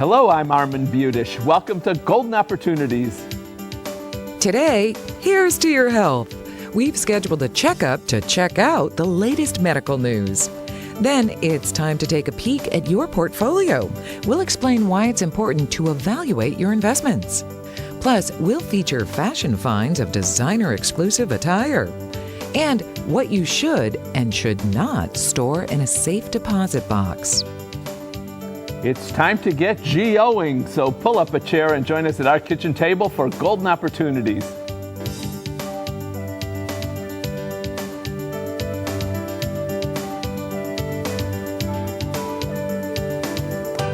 Hello, I'm Armin Budish. Welcome to Golden Opportunities. Today, here's to your health. We've scheduled a checkup to check out the latest medical news. Then it's time to take a peek at your portfolio. We'll explain why it's important to evaluate your investments. Plus, we'll feature fashion finds of designer-exclusive attire and what you should and should not store in a safe deposit box. It's time to get GOing, so pull up a chair and join us at our kitchen table for Golden Opportunities.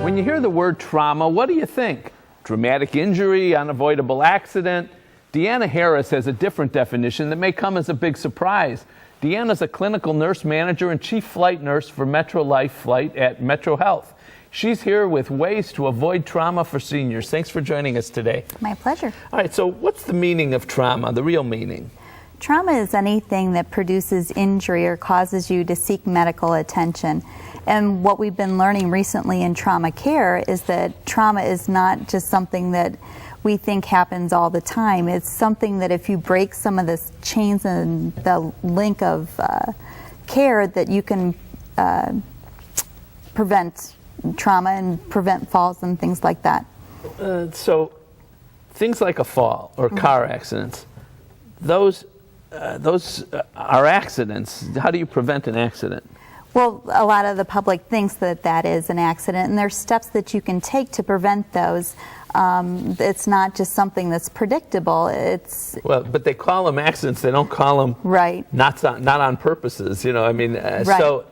When you hear the word trauma, what do you think? Dramatic injury, unavoidable accident? Deanna Harris has a different definition that may come as a big surprise. Deanna's a clinical nurse manager and chief flight nurse for Metro Life Flight at Metro Health. She's here with ways to avoid trauma for seniors. Thanks for joining us today. My pleasure. All right, so what's the meaning of trauma, the real meaning? Trauma is anything that produces injury or causes you to seek medical attention. And what we've been learning recently in trauma care is that trauma is not just something that we think happens all the time. It's something that if you break some of the chains and the link of care, that you can prevent trauma and prevent falls and things like that. So things like a fall or car accidents, those are accidents. How do you prevent an accident? Well, a lot of the public thinks that that is an accident, and there's steps that you can take to prevent those. It's not just something that's predictable. Well, but they call them accidents. They don't call them right. Not on purposes. You know, I mean, right. So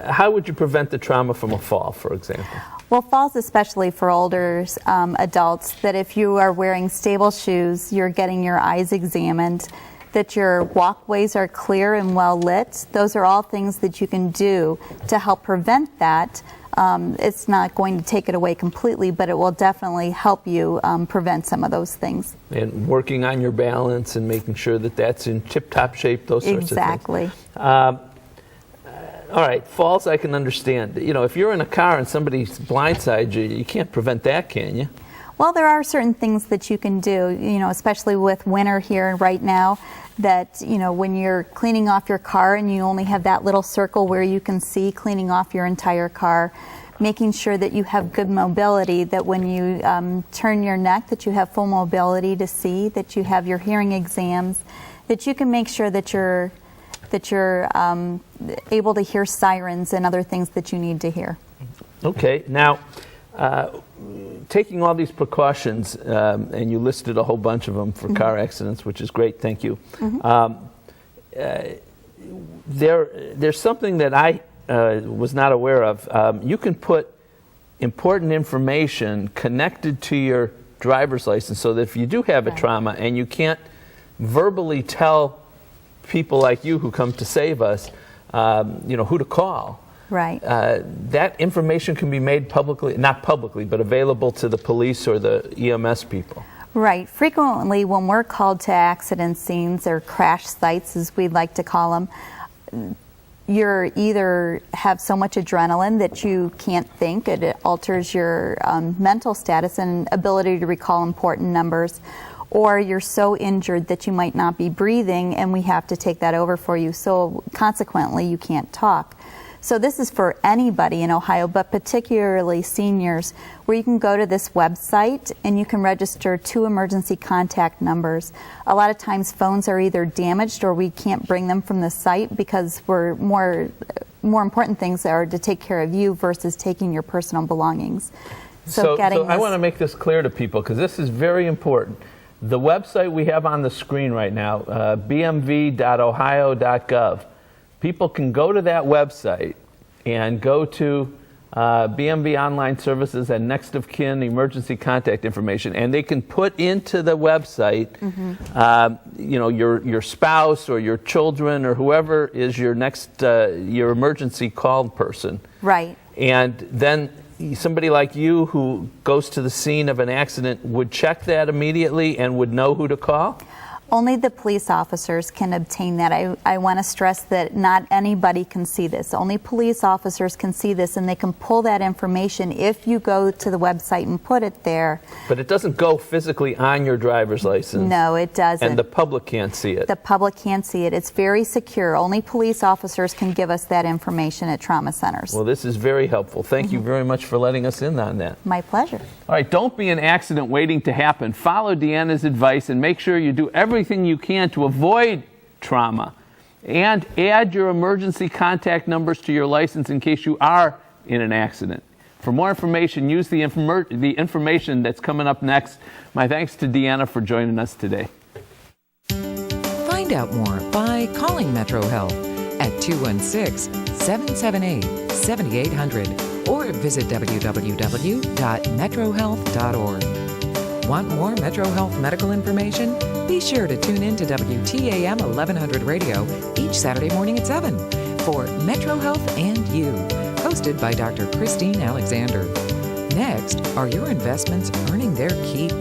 how would you prevent the trauma from a fall, for example? Well, falls, especially for older adults, that if you are wearing stable shoes, you're getting your eyes examined, that your walkways are clear and well lit. Those are all things that you can do to help prevent that. It's not going to take it away completely, but it will definitely help you prevent some of those things. And working on your balance and making sure that that's in tip-top shape, those sorts of things. Exactly. All right, falls I can understand. You know, if you're in a car and somebody blindsides you, you can't prevent that, can you? Well, there are certain things that you can do, you know, especially with winter here right now, that, you know, when you're cleaning off your car and you only have that little circle where you can see cleaning off your entire car, making sure that you have good mobility, that when you turn your neck, that you have full mobility to see, that you have your hearing exams, that you can make sure that you're able to hear sirens and other things that you need to hear. Okay, now, taking all these precautions, and you listed a whole bunch of them for car accidents, which is great, thank you. There's something that I was not aware of. You can put important information connected to your driver's license so that if you do have a trauma and you can't verbally tell people like you who come to save us, you know, who to call. Right. That information can be made publicly, not publicly, but available to the police or the EMS people. Right. Frequently, when we're called to accident scenes or crash sites, as we'd like to call them, you're either have so much adrenaline that you can't think, it alters your mental status and ability to recall important numbers, or you're so injured that you might not be breathing and we have to take that over for you. So consequently, you can't talk. So this is for anybody in Ohio, but particularly seniors, where you can go to this website and you can register 2 emergency contact numbers. A lot of times phones are either damaged or we can't bring them from the site because we're more important things are to take care of you versus taking your personal belongings. So I want to make this clear to people because this is very important. The website we have on the screen right now, bmv.ohio.gov, people can go to that website and go to BMV Online Services and Next of Kin Emergency Contact Information, and they can put into the website, you know, your spouse or your children or whoever is your next your emergency called person. Right. And then somebody like you who goes to the scene of an accident would check that immediately and would know who to call? Only the police officers can obtain that. I want to stress that not anybody can see this. Only police officers can see this, and they can pull that information if you go to the website and put it there. But it doesn't go physically on your driver's license. No, it doesn't. And the public can't see it. The public can't see it. It's very secure. Only police officers can give us that information at trauma centers. Well, this is very helpful. Thank you very much for letting us in on that. My pleasure. All right, don't be an accident waiting to happen. Follow Deanna's advice and make sure you do everything you can to avoid trauma. And add your emergency contact numbers to your license in case you are in an accident. For more information, use the information that's coming up next. My thanks to Deanna for joining us today. Find out more by calling Metro Health at 216-778-7800 or visit www.metrohealth.org. Want more Metro Health medical information? Be sure to tune in to WTAM 1100 Radio each Saturday morning at 7 for Metro Health and You, hosted by Dr. Christine Alexander. Next, are your investments earning their keep?